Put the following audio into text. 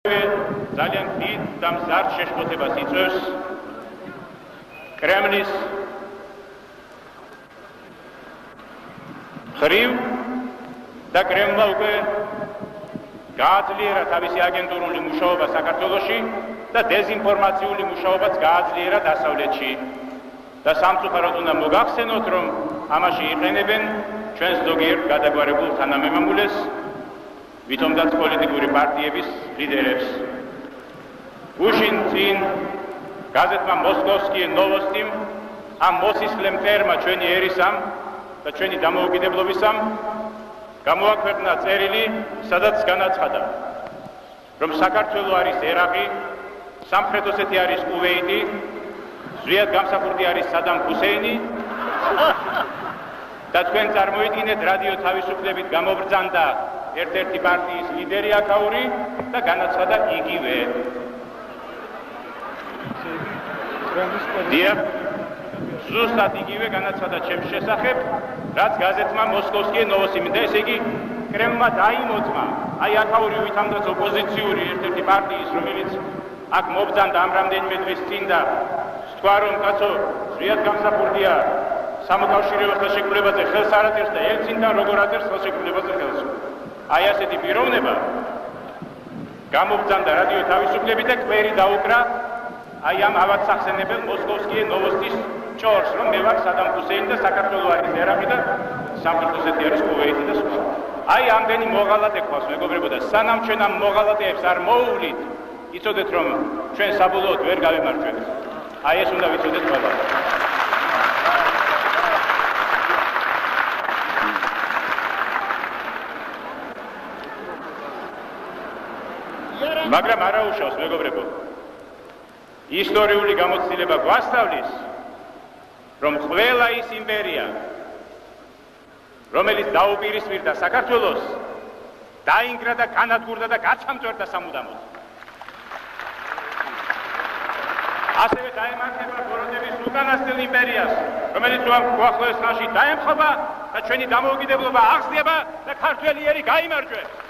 ძალიან დიდ და მზარდ შეშფოთებას იწვევს კრემლის ხრივ და კრემლმა უკვე გააძლიერა თავისი აგენტურული მუშაობა საქართველოში და დეზინფორმაციული მუშაობაც გააძლიერა დასავლეთში და სამწუხაროდ უნდა მოგახსენოთ, რომ ამაში იყენებენ ჩვენს ზოგიერთ გადაგვარებულ თანამემამულეს ვითომაც პოლიტიკური პარტიების ლიდერებს. გუშინ წინ გაზეთმა მოსკოვსკიე ნოვოსტიმ ამ მოსისხლე მტერმა ჩვენი ერისამ და ჩვენი დამოუკიდებლობისამ გამოაქვეყნა წერილი, სადაც განაცხადა, რომ საქართველო არის ერაყი, სამხრეთ ოსეთი არის კუვეიტი, ზვიად გამსახურდი არის სადამ ჰუსეინი და თქვენ წარმოიდგინეთ რადიო თავისუფლებით გამობრძანდა ერთ-ერთი პარტიის ლიდერი აქაური და განაცხადა იგივე. დიახ, ზუსტად იგივე განაცხადა ჩემს შესახებ, რაც გაზეთმა მოსკოვსკიე ნოვოსტიმი და ესე იგი კრემლმა დაიმოწმა აი აქაური ვითამდაც ოპოზიციური ერთ-ერთი პარტიის, რომელიც აქ მობრძანდა ამ რამდენიმე დღის წინ და თქვა, რომ კაცო, ზვიად გამსახურდია სამოკავშირეო ხელშეკრულებაზე ხელს არ აწერს და ელცინთან როგორ აწერს ხელშეკრულებაზე ხელს. აი ასეთი პიროვნება გამობრძანდა რადიო თავისუფლებით და კვერი დაუკრა აი ამ ავადსახსენებელ მოსკოვსკიე ნოვოსტის ჭორს, რომ მე ვარ სადამ ჰუსეინი და საქართველო არის ერაყი და სამხრეთ ოსეთი არის კუვეიტი და სხვა. აი ამდენი მოღალატე გვყავს, მეგობრებო, და სანამ ჩვენ ამ მოღალატეებს არ მოუვლით, იცოდეთ, რომ ჩვენ საბოლოოდ ვერ გავიმარჯვებთ. აი ეს უნდა ვიცოდეთ ყველა. მაგრამ არა უშავს, მეგობრებო. ისტორიული გამოცდილება გვასწავლის, რომ ყველა ის იმპერია, რომელიც დაუპირისპირდა საქართველოს, დაინგრა და განადგურდა და გაცამჭვერდა სამუდამოდ. ასევე დაემართება ბოროტების უკანასკნელ იმპერიას, რომელიც უახლოეს ხანში დაემხობა და ჩვენი დამოუკიდებლობა აღსდება და ქართველი ერი გაიმარჯვებს.